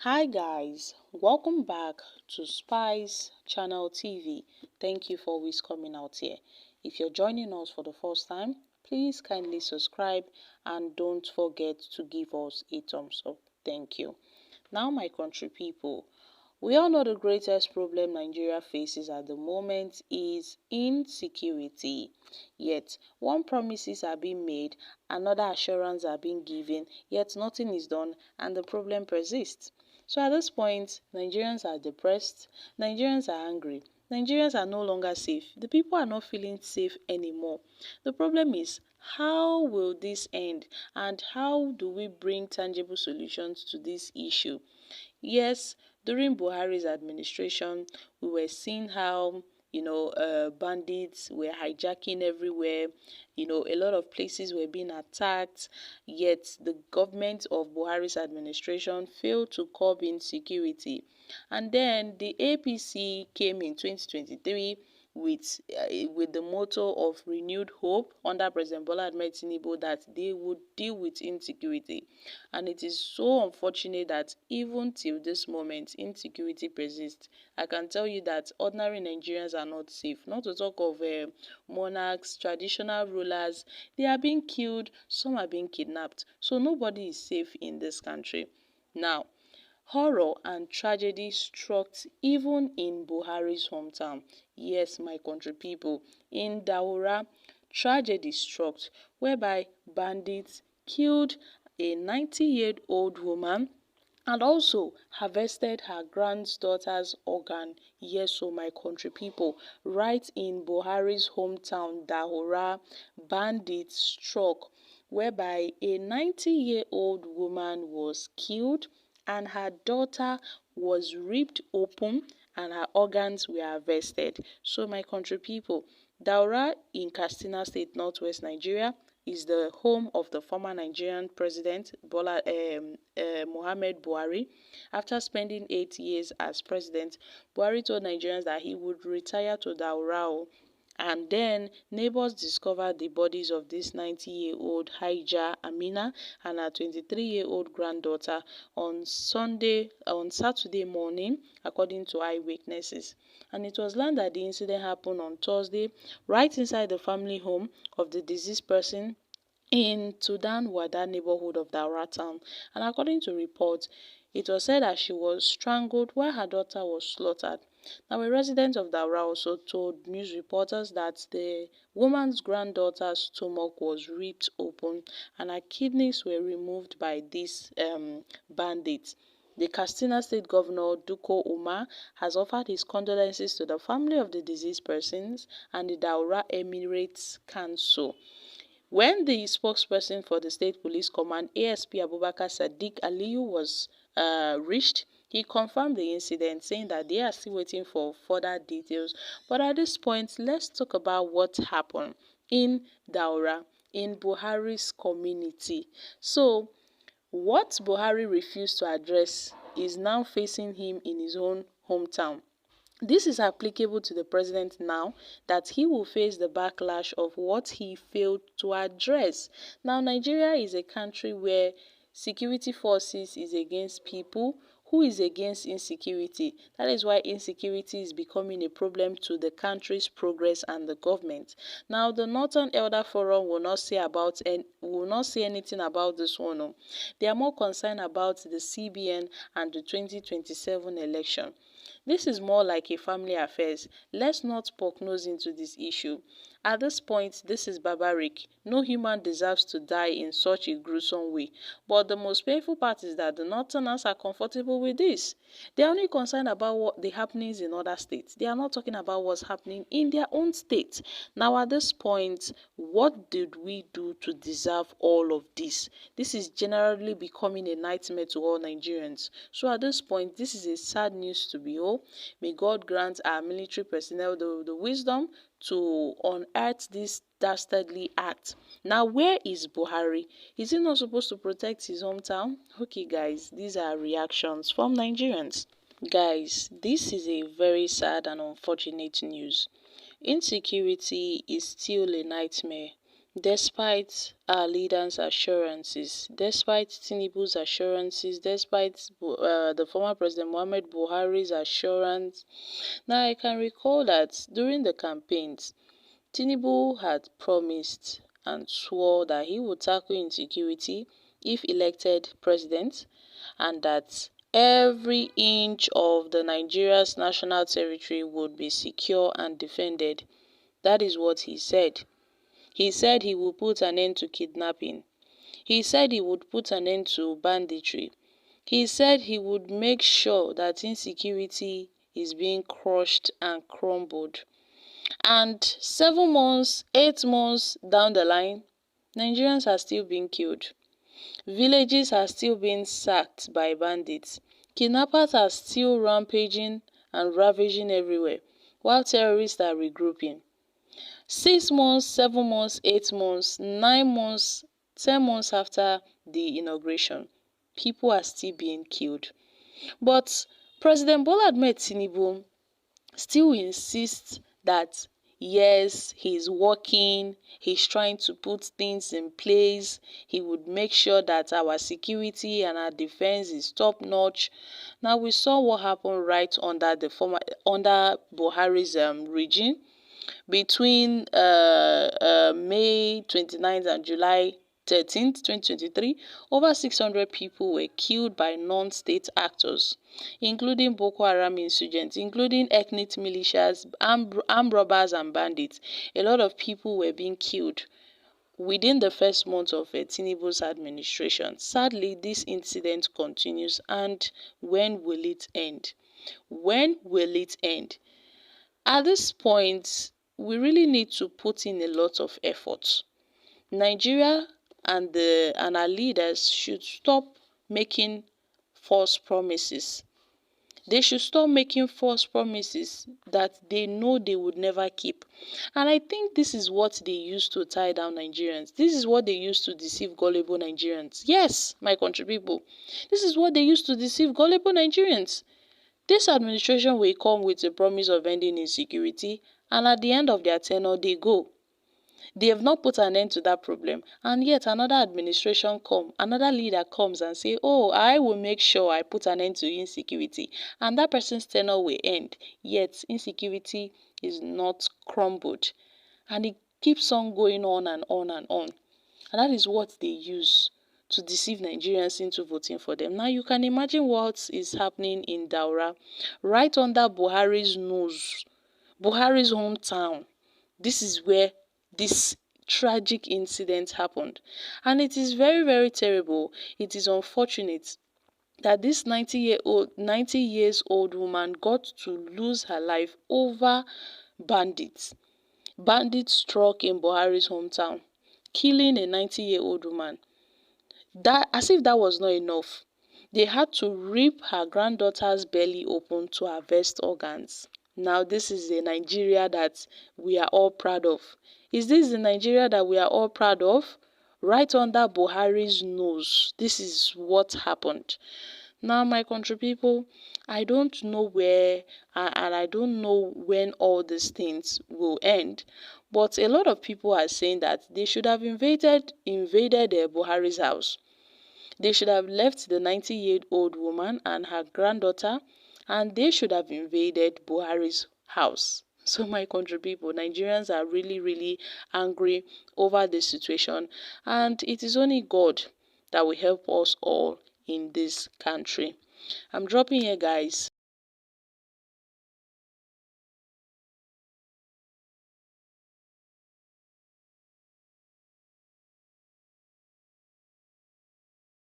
Hi guys, welcome back to Spice Channel TV. Thank you for always coming out here. If you're joining us for the first time, please kindly subscribe and don't forget to give us a thumbs up. Thank you. Now my country people, we all know the greatest problem Nigeria faces at the moment is insecurity. Yet, one promises are being made, another assurance are being given, yet nothing is done and the problem persists. So at this point, Nigerians are depressed, Nigerians are angry, Nigerians are no longer safe. The people are not feeling safe anymore. The problem is, how will this end and how do we bring tangible solutions to this issue? Yes, during Buhari's administration, we were seeing how bandits were hijacking everywhere. A lot of places were being attacked. Yet the government of Buhari's administration failed to curb insecurity. And then the APC came in 2023 with the motto of renewed hope under President Bola Ahmed Tinubu that they would deal with insecurity. And it is so unfortunate that even till this moment, insecurity persists. I can tell you that ordinary Nigerians are not safe. Not to talk of monarchs, traditional rulers. They are being killed, some are being kidnapped. So nobody is safe in this country. Now, horror and tragedy struck even in Buhari's hometown. Yes, my country people, in DAURA, tragedy struck whereby bandits killed a 90-year-old woman and also harvested her granddaughter's organ. Yes, so my country people, right in Buhari's hometown, DAURA, bandits struck whereby a 90-year-old woman was killed and her daughter was ripped open and her organs were harvested. So my country people, Daura in Katsina State, Northwest Nigeria, is the home of the former Nigerian president Muhammad Buhari. After spending 8 years as president, Buhari told Nigerians that he would retire to Daura. And then neighbors discovered the bodies of this 90-year-old Haija Amina and her 23-year-old granddaughter on Saturday morning, according to eyewitnesses. And it was learned that the incident happened on Thursday, right inside the family home of the deceased person in Sudan Wada neighborhood of Daura town. And according to reports, it was said that she was strangled while her daughter was slaughtered. Now, a resident of Daura also told news reporters that the woman's granddaughter's stomach was ripped open and her kidneys were removed by these bandits. The Katsina State Governor, Duko Umar, has offered his condolences to the family of the deceased persons and the Daura Emirates Council. When the spokesperson for the State Police Command, ASP Abubakar Sadiq Aliyu, was reached, he confirmed the incident, saying that they are still waiting for further details. But at this point, let's talk about what happened in Daura, in Buhari's community. So, what Buhari refused to address is now facing him in his own hometown. This is applicable to the president now that he will face the backlash of what he failed to address. Now, Nigeria is a country where security forces is against people who is against insecurity. That is why insecurity is becoming a problem to the country's progress and the government. Now, the Northern Elder Forum will not say anything about this one. No. They are more concerned about the CBN and the 2027 election. This is more like a family affair. Let's not poke nose into this issue. At this point, this is barbaric. No human deserves to die in such a gruesome way. But the most painful part is that the Northerners are comfortable with this. They are only concerned about what the happenings in other states. They are not talking about what's happening in their own state. Now, at this point, what did we do to deserve all of this? This is generally becoming a nightmare to all Nigerians. So at this point, this is a sad news to behold. May God grant our military personnel the wisdom to unearth this dastardly act. Now, where is Buhari? Is he not supposed to protect his hometown? Okay, guys, these are reactions from Nigerians. Guys, this is a very sad and unfortunate news. Insecurity is still a nightmare Despite our leaders' assurances, despite Tinubu's assurances, despite the former President Muhammad Buhari's assurance. Now, I can recall that during the campaigns, Tinubu had promised and swore that he would tackle insecurity if elected president, and that every inch of the Nigeria's national territory would be secure and defended. That is what he said. He said he would put an end to kidnapping. He said he would put an end to banditry. He said he would make sure that insecurity is being crushed and crumbled. And 7 months, 8 months down the line, Nigerians are still being killed. Villages are still being sacked by bandits. Kidnappers are still rampaging and ravaging everywhere, while terrorists are regrouping. 6 months, 7 months, 8 months, 9 months, 10 months after the inauguration, people are still being killed. But President Bola Ahmed Tinubu still insists that yes, he's working, he's trying to put things in place, he would make sure that our security and our defense is top notch. Now, we saw what happened right under Buhari's regime. Between May 29th and July 13th, 2023, over 600 people were killed by non-state actors, including Boko Haram insurgents, including ethnic militias, armed robbers and bandits. A lot of people were being killed within the first month of Tinubu's administration. Sadly, this incident continues, and when will it end? When will it end? At this point, we really need to put in a lot of effort. Nigeria and our leaders should stop making false promises. They should stop making false promises that they know they would never keep. And I think this is what they used to tie down Nigerians. This is what they used to deceive gullible Nigerians. Yes, my country people, this is what they used to deceive gullible Nigerians. This administration will come with a promise of ending insecurity, and at the end of their tenure, they go. They have not put an end to that problem, and yet another administration another leader comes and say, oh, I will make sure I put an end to insecurity, and that person's tenure will end. Yet insecurity is not crumbled, and it keeps on going on and on and on. And that is what they use to deceive Nigerians into voting for them. Now you can imagine what is happening in DAURA, right under Buhari's nose, Buhari's hometown. This is where this tragic incident happened. And it is very, very terrible. It is unfortunate that this 90 years old woman got to lose her life over bandits. Bandits struck in Buhari's hometown, killing a 90-year-old woman. That, as if that was not enough, they had to rip her granddaughter's belly open to harvest organs. Now, this is the Nigeria that we are all proud of. Is this the Nigeria that we are all proud of? Right under Buhari's nose, this is what happened. Now, my country people, I don't know where and I don't know when all these things will end, but a lot of people are saying that they should have invaded Buhari's house. They should have left the 90-year-old woman and her granddaughter, and they should have invaded Buhari's house. So my country people, Nigerians are really, really angry over this situation, and it is only God that will help us all in this country. I'm dropping here, guys.